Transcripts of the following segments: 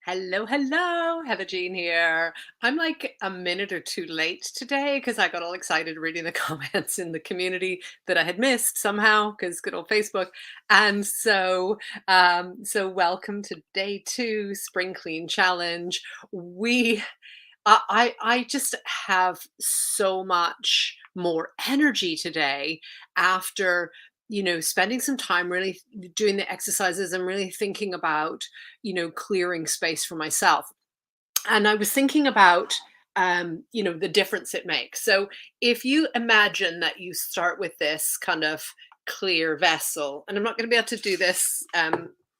Hello, hello, Heather Jean here. I'm like a minute or two late today because I got all excited reading the comments in the community that I had missed somehow because good old Facebook. And so welcome to day two, Spring Clean Challenge. We I just have so much more energy today after, spending some time really doing the exercises and really thinking about, clearing space for myself. And I was thinking about, the difference it makes. So if you imagine that you start with this kind of clear vessel, and I'm not going to be able to do this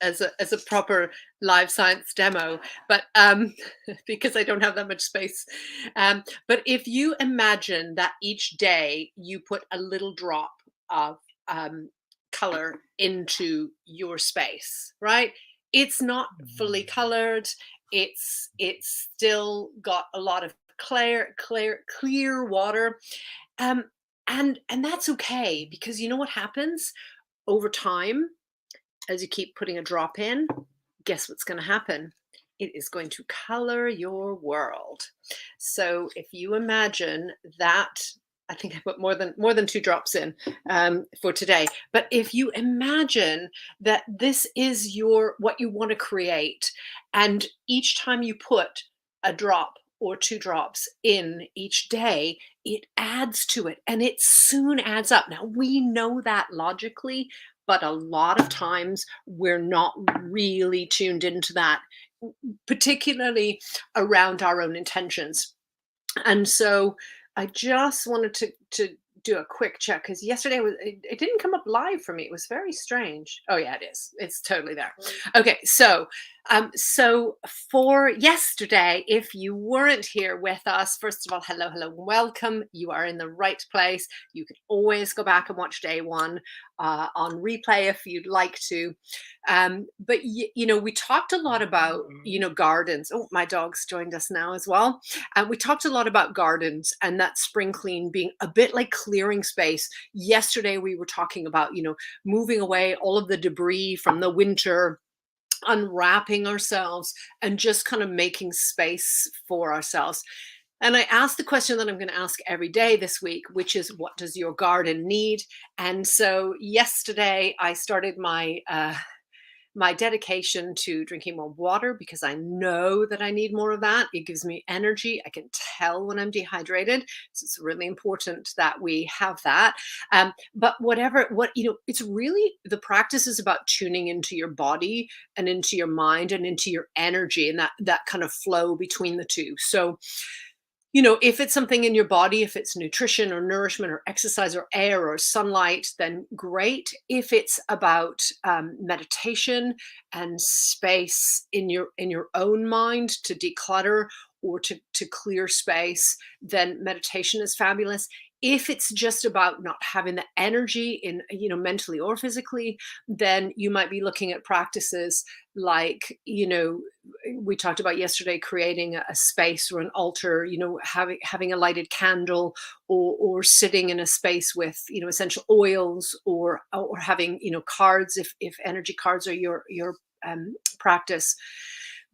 as a proper live science demo, but because I don't have that much space. But if you imagine that each day you put a little drop of color into your space, right? It's not fully colored, it's still got a lot of clear water, um and that's okay, because you know what happens over time as you keep putting a drop in. Guess what's going to happen? It is going to color your world. So if you imagine that, I think I put more than two drops in for today. But if you imagine that this is your what you want to create, and each time you put a drop or two drops in each day, it adds to it, and it soon adds up. Now we know that logically, but a lot of times we're not really tuned into that, particularly around our own intentions. And so I just wanted to do a quick check because yesterday it didn't come up live for me. It was very strange. Oh yeah, it is. It's totally there. Okay, so for yesterday, if you weren't here with us, first of all, hello, hello, and welcome. You are in the right place. You can always go back and watch day one on replay if you'd like to. But we talked a lot about gardens. Oh, my dog's joined us now as well. And we talked a lot about gardens and that spring clean being a bit like clearing space. Yesterday, we were talking about, moving away all of the debris from the winter, unwrapping ourselves, and just kind of making space for ourselves. And I asked the question that I'm going to ask every day this week, which is, what does your garden need? And so yesterday, I started my dedication to drinking more water, because I know that I need more of that. It gives me energy. I can tell when I'm dehydrated. So it's really important that we have that. But it's really, the practice is about tuning into your body and into your mind and into your energy, and that kind of flow between the two. So if it's something in your body, if it's nutrition or nourishment or exercise or air or sunlight, then great. If it's about meditation and space in your own mind to declutter or to clear space, then meditation is fabulous. If it's just about not having the energy in, mentally or physically, then you might be looking at practices like, we talked about yesterday, creating a space or an altar, having a lighted candle, or sitting in a space with, essential oils, or having, cards, if energy cards are your practice.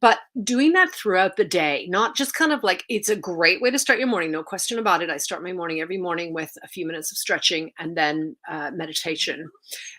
But doing that throughout the day, not just kind of like, it's a great way to start your morning, no question about it. I start my morning every morning with a few minutes of stretching and then meditation.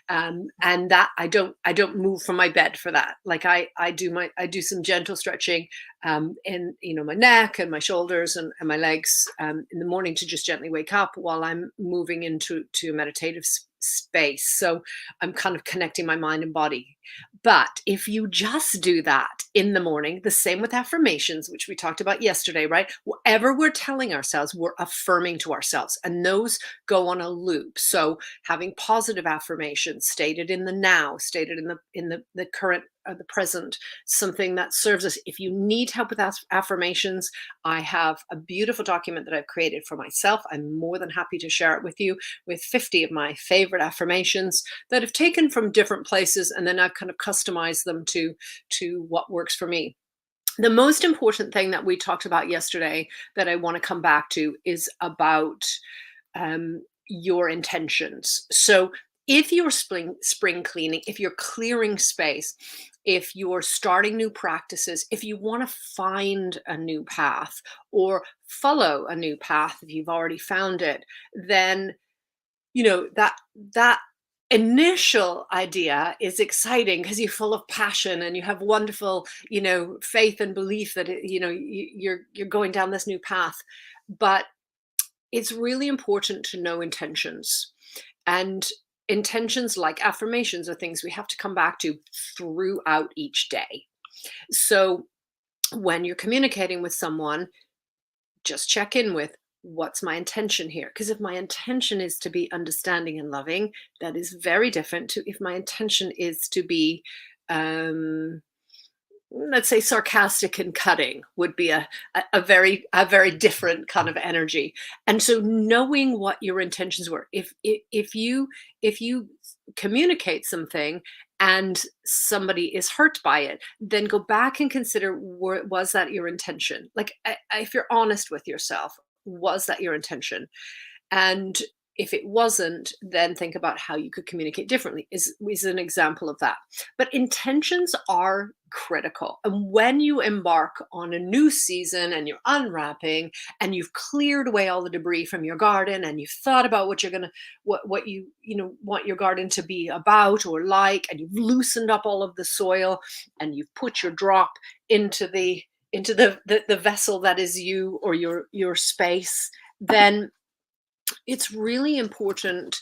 And that I don't move from my bed for that. Like I do some gentle stretching in my neck and my shoulders and my legs in the morning, to just gently wake up while I'm moving into a meditative space. So I'm kind of connecting my mind and body. But if you just do that in the morning, the same with affirmations, which we talked about yesterday, right? Whatever we're telling ourselves, we're affirming to ourselves, and those go on a loop. So having positive affirmations stated in the now, stated in the current, the present, something that serves us. If you need help with affirmations, I have a beautiful document that I've created for myself. I'm more than happy to share it with you, with 50 of my favorite affirmations that I've taken from different places, and then I've kind of customized them to what works for me. The most important thing that we talked about yesterday that I want to come back to is about your intentions. So If you're spring cleaning, if you're clearing space, if you're starting new practices, if you want to find a new path or follow a new path if you've already found it, then that initial idea is exciting because you're full of passion and you have wonderful, faith and belief that you're going down this new path. But it's really important to know intentions. And intentions like affirmations are things we have to come back to throughout each day. So when you're communicating with someone, just check in with, what's my intention here? Because if my intention is to be understanding and loving, that is very different to if my intention is to be, um, let's say, sarcastic and cutting would be a very different kind of energy. And so knowing what your intentions were, if you communicate something and somebody is hurt by it, then go back and consider, was that your intention? Like, if you're honest with yourself, was that your intention? And if it wasn't, then think about how you could communicate differently, is an example of that. But intentions are critical. And when you embark on a new season and you're unwrapping and you've cleared away all the debris from your garden and you've thought about what you're gonna what want your garden to be about or like, and you've loosened up all of the soil and you've put your drop into the vessel that is you, or your space, then it's really important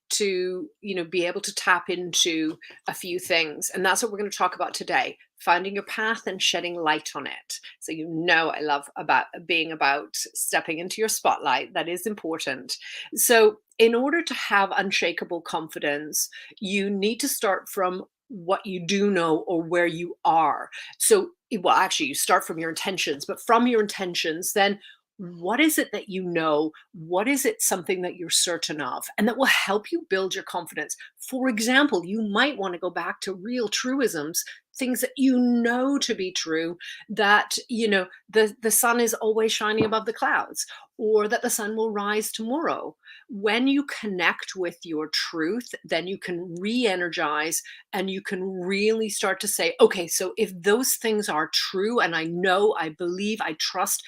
to be able to tap into a few things, and that's what we're going to talk about today: finding your path and shedding light on it. So I love about stepping into your spotlight. That is important. So in order to have unshakable confidence, you need to start from what you do know or where you are. So, well, actually, you start from your intentions, but from your intentions, then what is it that you know? What is it, something that you're certain of? And that will help you build your confidence. For example, you might want to go back to real truisms, things that you know to be true, that, the sun is always shining above the clouds, or that the sun will rise tomorrow. When you connect with your truth, then you can re energize and you can really start to say, okay, so if those things are true and I know, I believe, I trust,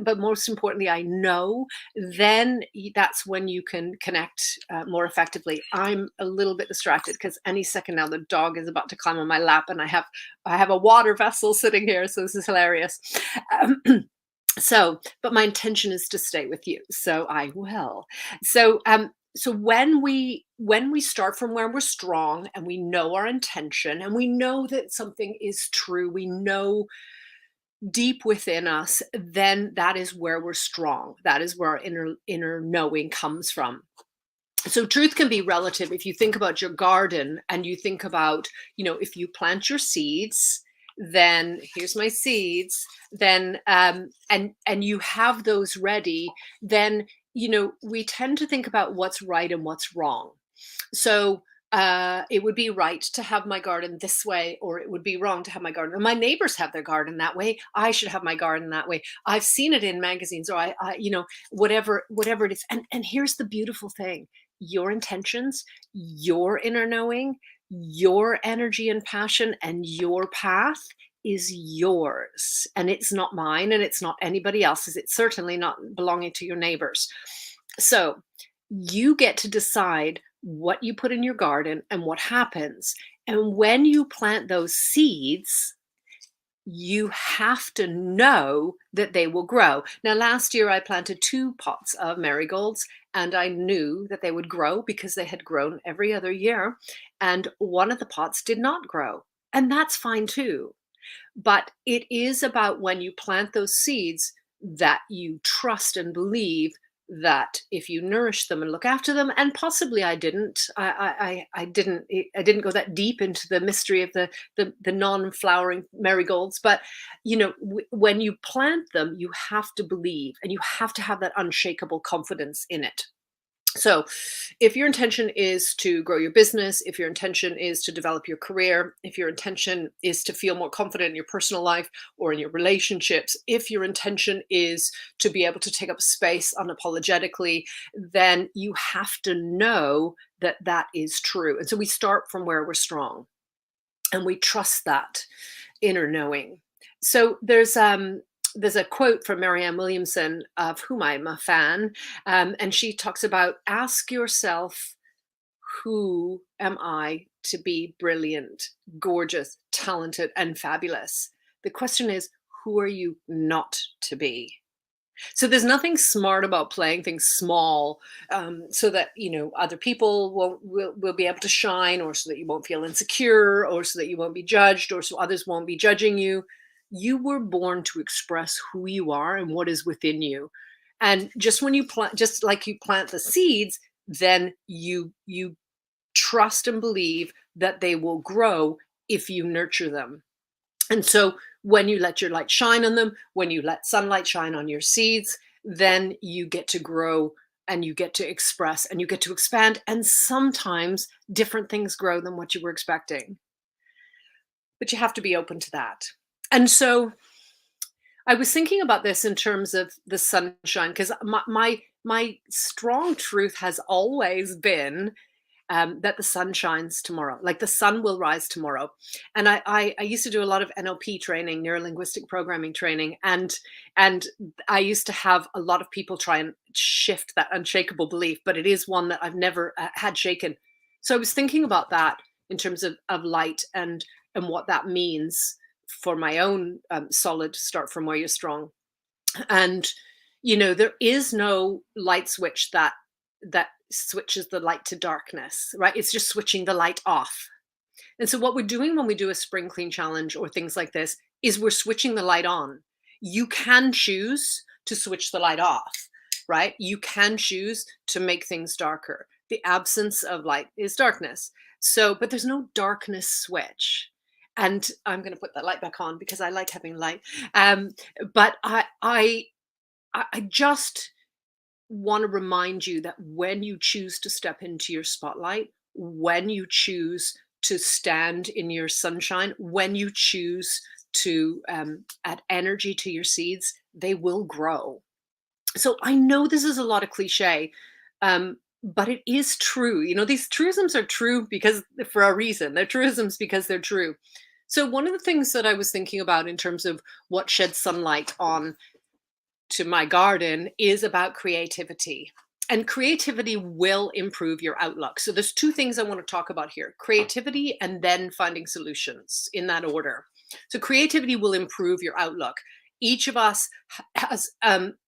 but most importantly, I know, then that's when you can connect more effectively. I'm a little bit distracted because any second now the dog is about to climb on my lap, and I have a water vessel sitting here, so this is hilarious. Um, but my intention is to stay with you, so I will. So when we start from where we're strong and we know our intention and we know that something is true, we know deep within us, then that is where we're strong. That is where our inner knowing comes from. So truth can be relative. If you think about your garden and you think about, if you plant your seeds, then here's my seeds, then and you have those ready, then we tend to think about what's right and what's wrong. So it would be right to have my garden this way, or it would be wrong to have my garden. And my neighbors have their garden that way. I should have my garden that way. I've seen it in magazines, or whatever it is. And here's the beautiful thing: your intentions, your inner knowing, your energy and passion, and your path is yours, and it's not mine, and it's not anybody else's. It's certainly not belonging to your neighbors. So you get to decide what you put in your garden and what happens. And when you plant those seeds, you have to know that they will grow. Now, last year I planted 2 pots of marigolds, and I knew that they would grow because they had grown every other year. And one of the pots did not grow. And that's fine too. But it is about, when you plant those seeds, that you trust and believe that if you nourish them and look after them, and possibly I didn't go that deep into the mystery of the non-flowering marigolds, but when you plant them, you have to believe and you have to have that unshakable confidence in it. So, if your intention is to grow your business, if your intention is to develop your career, if your intention is to feel more confident in your personal life or in your relationships, if your intention is to be able to take up space unapologetically, then you have to know that that is true. And so we start from where we're strong and we trust that inner knowing. So there's a quote from Marianne Williamson, of whom I'm a fan, and she talks about ask yourself, who am I to be brilliant, gorgeous, talented, and fabulous? The question is, who are you not to be? So there's nothing smart about playing things small, so that other people will be able to shine, or so that you won't feel insecure, or so that you won't be judged, or so others won't be judging you. You were born to express who you are and what is within you. And just when you plant, just like you plant the seeds, then you trust and believe that they will grow if you nurture them. And so when you let your light shine on them, when you let sunlight shine on your seeds, then you get to grow and you get to express and you get to expand. And sometimes different things grow than what you were expecting. But you have to be open to that. And so I was thinking about this in terms of the sunshine, because my strong truth has always been that the sun shines tomorrow, like the sun will rise tomorrow. And I used to do a lot of NLP training, neuro linguistic programming training, and I used to have a lot of people try and shift that unshakable belief, but it is one that I've never had shaken. So I was thinking about that in terms of light and what that means for my own solid start from where you're strong. And there is no light switch that switches the light to darkness, right? It's just switching the light off. And so what we're doing when we do a spring clean challenge or things like this is we're switching the light on. You can choose to switch the light off, right? You can choose to make things darker. The absence of light is darkness. So, but there's no darkness switch. And I'm going to put that light back on because I like having light. But I just want to remind you that when you choose to step into your spotlight, when you choose to stand in your sunshine, when you choose to add energy to your seeds, they will grow. So I know this is a lot of cliche, but it is true. These truisms are true because for a reason. They're truisms because they're true. So one of the things that I was thinking about in terms of what sheds sunlight on to my garden is about creativity. And creativity will improve your outlook. So there's two things I want to talk about here: creativity and then finding solutions, in that order. So creativity will improve your outlook. Each of us has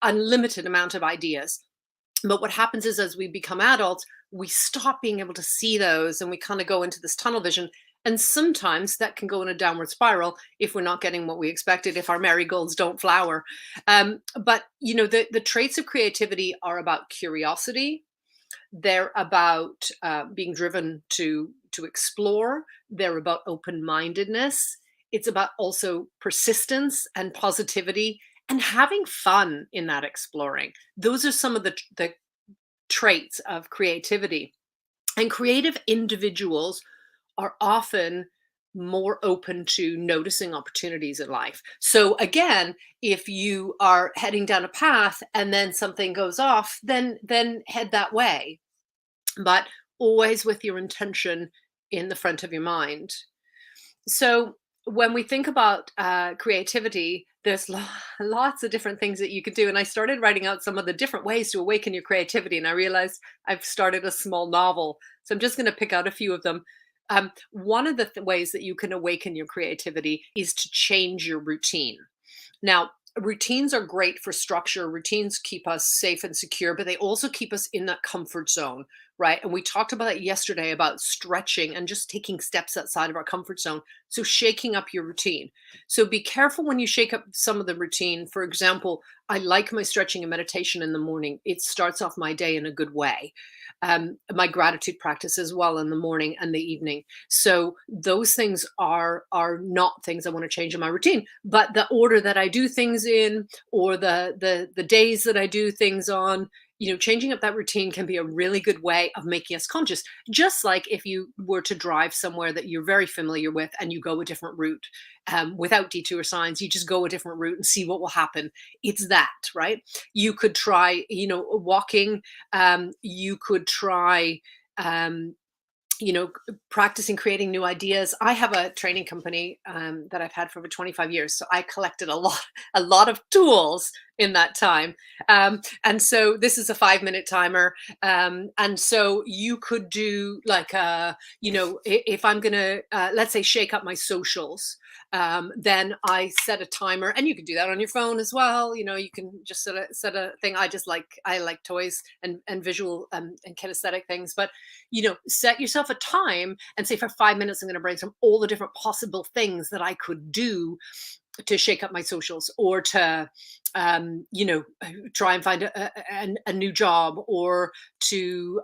unlimited amount of ideas. But what happens is as we become adults, we stop being able to see those and we kind of go into this tunnel vision. And sometimes that can go in a downward spiral if we're not getting what we expected, if our marigolds don't flower. But the traits of creativity are about curiosity. They're about being driven to explore. They're about open-mindedness. It's about also persistence and positivity and having fun in that exploring. Those are some of the traits of creativity. And creative individuals are often more open to noticing opportunities in life. So again, if you are heading down a path and then something goes off, then head that way, but always with your intention in the front of your mind. So when we think about creativity, there's lots of different things that you could do. And I started writing out some of the different ways to awaken your creativity. And I realized I've started a small novel. So I'm just going to pick out a few of them. One of the ways that you can awaken your creativity is to change your routine. Now, routines are great for structure. Routines keep us safe and secure, but they also keep us in that comfort zone, right? And we talked about it yesterday about stretching and just taking steps outside of our comfort zone. So shaking up your routine. So be careful when you shake up some of the routine. For example, I like my stretching and meditation in the morning. It starts off my day in a good way. My gratitude practice as well in the morning and the evening. So those things are not things I want to change in my routine, but the order that I do things in, or the days that I do things on, changing up that routine can be a really good way of making us conscious. Just like if you were to drive somewhere that you're very familiar with and you go a different route without detour signs, you just go a different route and see what will happen. It's that, right? You could try, walking. You could try um, practicing creating new ideas. I have a training company that I've had for over 25 years, so I collected a lot of tools in that time. And so this is a 5 minute timer, and so you could do like if I'm gonna let's say shake up my socials. Then I set a timer, and you can do that on your phone as well. You can just set a thing. I like toys and visual and kinesthetic things, but set yourself a time and say for 5 minutes, I'm going to brainstorm all the different possible things that I could do to shake up my socials, or to, try and find a new job, or to,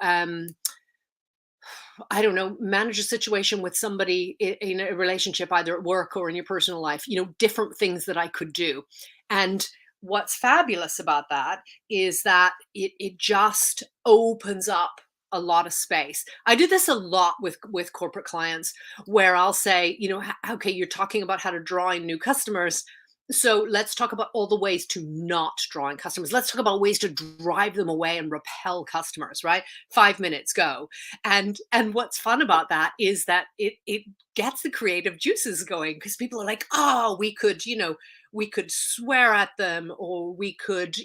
I don't know, manage a situation with somebody in a relationship, either at work or in your personal life, different things that I could do. And what's fabulous about that is that it just opens up a lot of space. I do this a lot with corporate clients, where I'll say, okay, you're talking about how to draw in new customers. So let's talk about all the ways to not draw in customers. Let's talk about ways to drive them away and repel customers, right? 5 minutes, go. And what's fun about that is that it gets the creative juices going, because people are like, oh, we could swear at them, or we could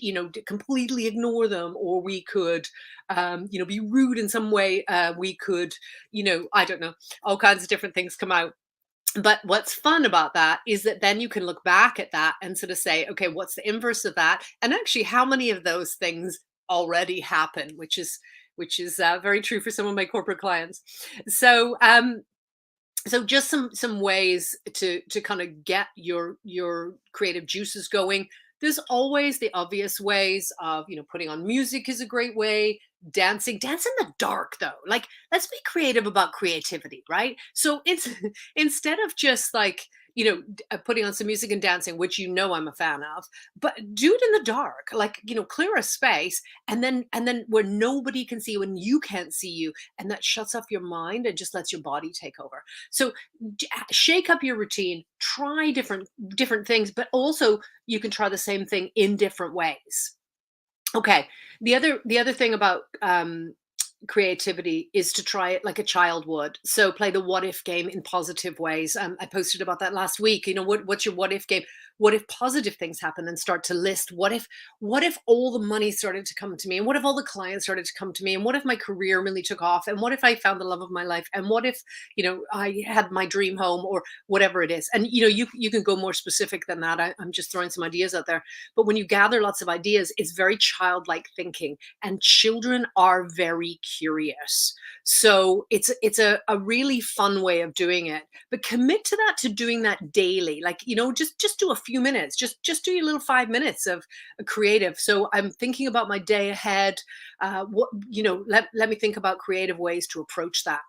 completely ignore them, or we could be rude in some way. We could, I don't know, all kinds of different things come out. But what's fun about that is that then you can look back at that and sort of say, okay, what's the inverse of that? And actually, how many of those things already happen, which is very true for some of my corporate clients. So so just some ways to kind of get your creative juices going. There's always the obvious ways of, putting on music is a great way. Dance in the dark, though. Like, let's be creative about creativity, right? So it's instead of just like, putting on some music and dancing, which I'm a fan of, but do it in the dark. Like, clear a space, and then where nobody can see you and you can't see you, and that shuts off your mind and just lets your body take over. So shake up your routine, try different things, but also you can try the same thing in different ways. Okay. The other thing about creativity is to try it like a child would. So play the what if game in positive ways. I posted about that last week. What's your what if game? What if positive things happen, and start to list what if all the money started to come to me, and what if all the clients started to come to me, and what if my career really took off, and what if I found the love of my life, and what if I had my dream home, or whatever it is. And you can go more specific than that. I'm just throwing some ideas out there. But when you gather lots of ideas, it's very childlike thinking, and children are very curious. So it's a really fun way of doing it. But commit to that, to doing that daily. Like, just do a few minutes. Just do your little 5 minutes of a creative. So I'm thinking about my day ahead. Let me think about creative ways to approach that.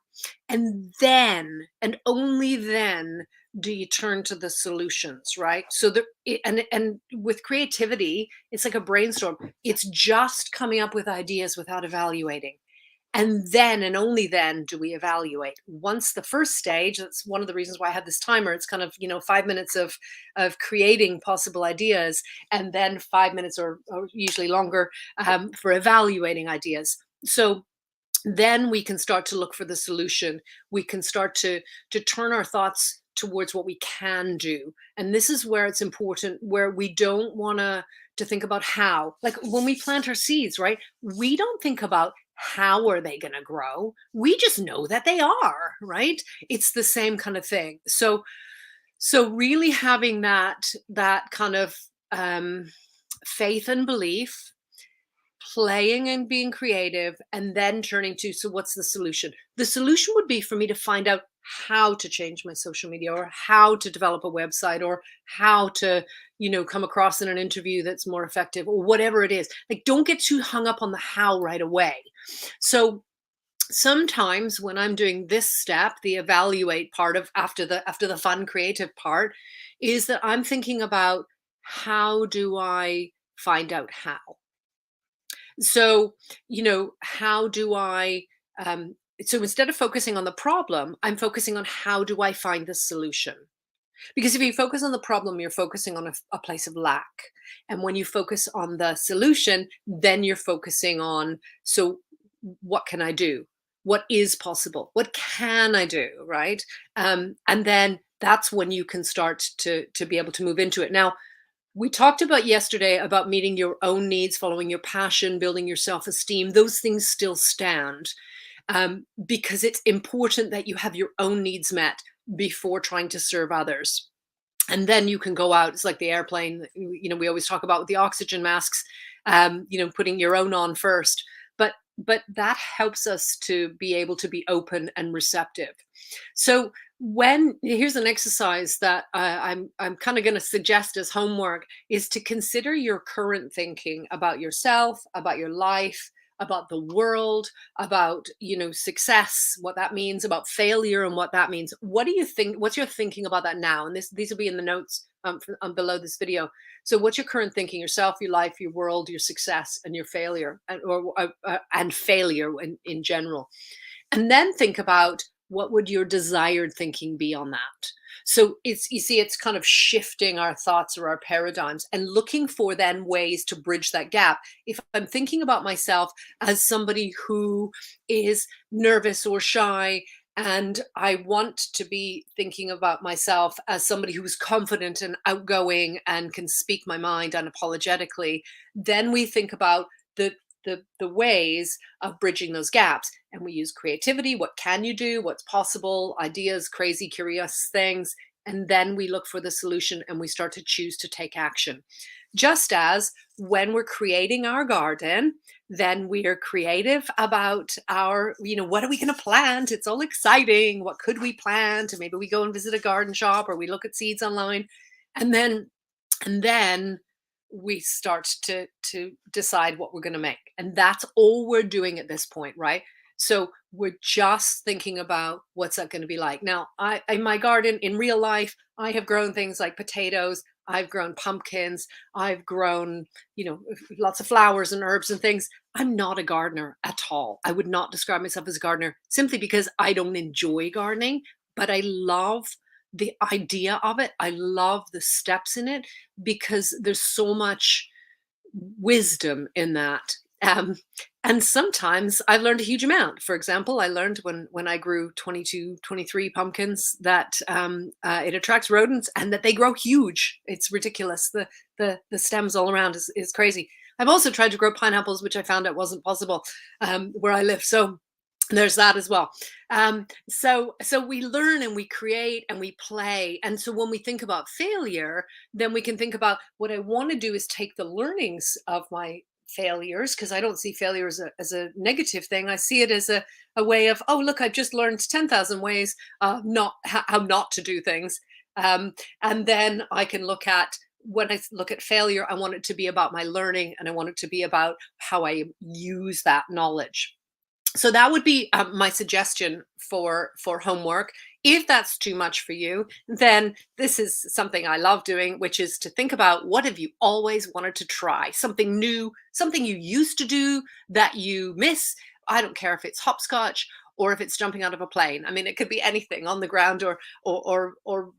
And then, and only then, do you turn to the solutions, right? So and with creativity, it's like a brainstorm. It's just coming up with ideas without evaluating. And then, and only then, do we evaluate. Once the first stage, that's one of the reasons why I had this timer. It's kind of, 5 minutes of creating possible ideas, and then 5 minutes, or usually longer, for evaluating ideas. So then we can start to look for the solution. We can start to turn our thoughts towards what we can do. And this is where it's important, where we don't want to think about how. Like, when we plant our seeds, right? We don't think about how are they going to grow. We just know that they are, right? It's the same kind of thing. So really having that kind of faith and belief, playing and being creative, and then turning to, so what's the solution? The solution would be for me to find out how to change my social media, or how to develop a website, or how to come across in an interview that's more effective, or whatever it is. Like, don't get too hung up on the how right away. So sometimes when I'm doing this step, the evaluate part of, after the fun creative part, is that I'm thinking about, how do I find out how? So, how do I, so instead of focusing on the problem, I'm focusing on, how do I find the solution? Because if you focus on the problem, you're focusing on a place of lack. And when you focus on the solution, then you're focusing on, so what can I do? what is possible, what can I do, right? And then that's when you can start to be able to move into it. Now, we talked about yesterday about meeting your own needs, following your passion, building your self-esteem. Those things still stand, because it's important that you have your own needs met before trying to serve others. And then you can go out. It's like the airplane, we always talk about with the oxygen masks, putting your own on first. But that helps us to be able to be open and receptive. So when here's an exercise that I'm kind of going to suggest as homework, is to consider your current thinking about yourself, about your life, about the world, about success, what that means, about failure and what that means. What do you think? What's your thinking about that now? And these will be in the notes, below this video. So what's your current thinking? Yourself, your life, your world, your success, and your failure, and failure in general. And then think about, what would your desired thinking be on that? So it's kind of shifting our thoughts or our paradigms and looking for then ways to bridge that gap. If I'm thinking about myself as somebody who is nervous or shy, and I want to be thinking about myself as somebody who's confident and outgoing and can speak my mind unapologetically, then we think about the ways of bridging those gaps. And we use creativity. What can you do? What's possible? Ideas, crazy, curious things. And then we look for the solution and we start to choose to take action. Just as when we're creating our garden, then we are creative about our, what are we going to plant? It's all exciting. What could we plant? And maybe we go and visit a garden shop, or we look at seeds online. And then we start to decide what we're going to make. And that's all we're doing at this point, right? So we're just thinking about, what's that going to be like. Now, in my garden, in real life, I have grown things like potatoes. I've grown pumpkins. I've grown, lots of flowers and herbs and things. I'm not a gardener at all. I would not describe myself as a gardener, simply because I don't enjoy gardening, but I love the idea of it. I love the steps in it, because there's so much wisdom in that. And sometimes I've learned a huge amount. For example, I learned when I grew 22, 23 pumpkins that it attracts rodents and that they grow huge. It's ridiculous. The stems all around is crazy. I've also tried to grow pineapples, which I found out wasn't possible where I live. So there's that as well. So we learn and we create and we play. And so when we think about failure, then we can think about, what I want to do is take the learnings of my failures, because I don't see failure as a negative thing. I see it as a way of, oh, look, I've just learned 10,000 ways not how not to do things. And then I can look at, when I look at failure, I want it to be about my learning, and I want it to be about how I use that knowledge. So that would be my suggestion for homework. If that's too much for you, then this is something I love doing, which is to think about, what have you always wanted to try? Something new, something you used to do that you miss. I don't care if it's hopscotch or if it's jumping out of a plane. I mean, it could be anything on the ground or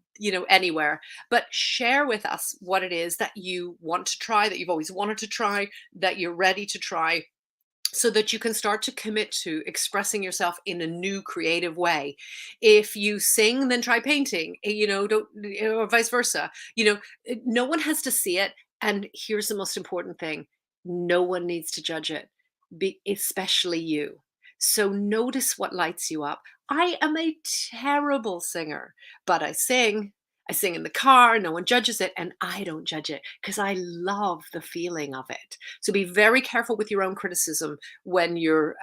anywhere. But share with us what it is that you want to try, that you've always wanted to try, that you're ready to try, so that you can start to commit to expressing yourself in a new creative way. If you sing, then try painting, don't, or vice versa. No one has to see it. And here's the most important thing: no one needs to judge it, especially you. So notice what lights you up. I am a terrible singer, but I sing. I sing in the car, no one judges it, and I don't judge it because I love the feeling of it. So be very careful with your own criticism when you're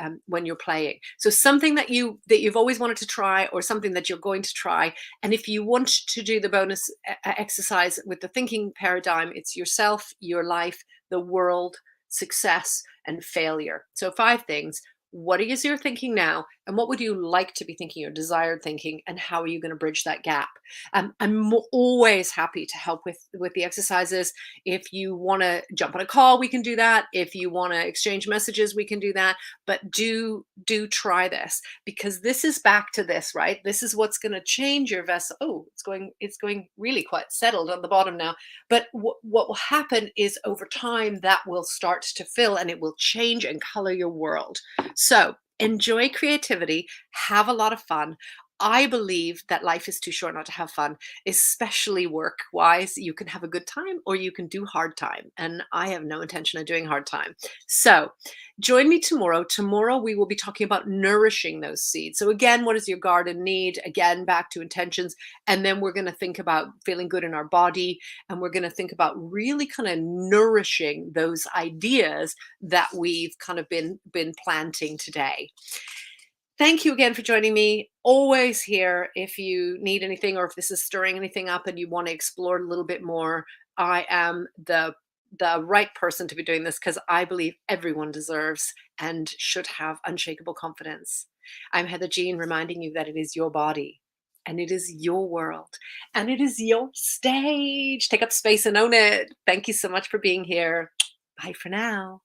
playing. So something that you've always wanted to try, or something that you're going to try. And if you want to do the bonus exercise with the thinking paradigm, it's yourself, your life, the world, success, and failure. So 5 things. What is your thinking now? And what would you like to be thinking, your desired thinking? And how are you going to bridge that gap? I'm always happy to help with the exercises. If you want to jump on a call, we can do that. If you want to exchange messages, we can do that. But do try this, because this is back to this, right? This is what's going to change your vessel. Oh, it's going really quite settled on the bottom now. But what will happen is, over time, that will start to fill, and it will change and color your world. So Enjoy creativity, have a lot of fun. I believe that life is too short not to have fun, especially work wise. You can have a good time or you can do hard time. And I have no intention of doing hard time. So join me tomorrow. Tomorrow we will be talking about nourishing those seeds. So, again, what does your garden need? Again, back to intentions. And then we're going to think about feeling good in our body. And we're going to think about really kind of nourishing those ideas that we've kind of been planting today. Thank you again for joining me. Always here if you need anything or if this is stirring anything up and you want to explore a little bit more. I am the right person to be doing this because I believe everyone deserves and should have unshakable confidence. I'm Heather Jean, reminding you that it is your body and it is your world and it is your stage. Take up space and own it. Thank you so much for being here. Bye for now.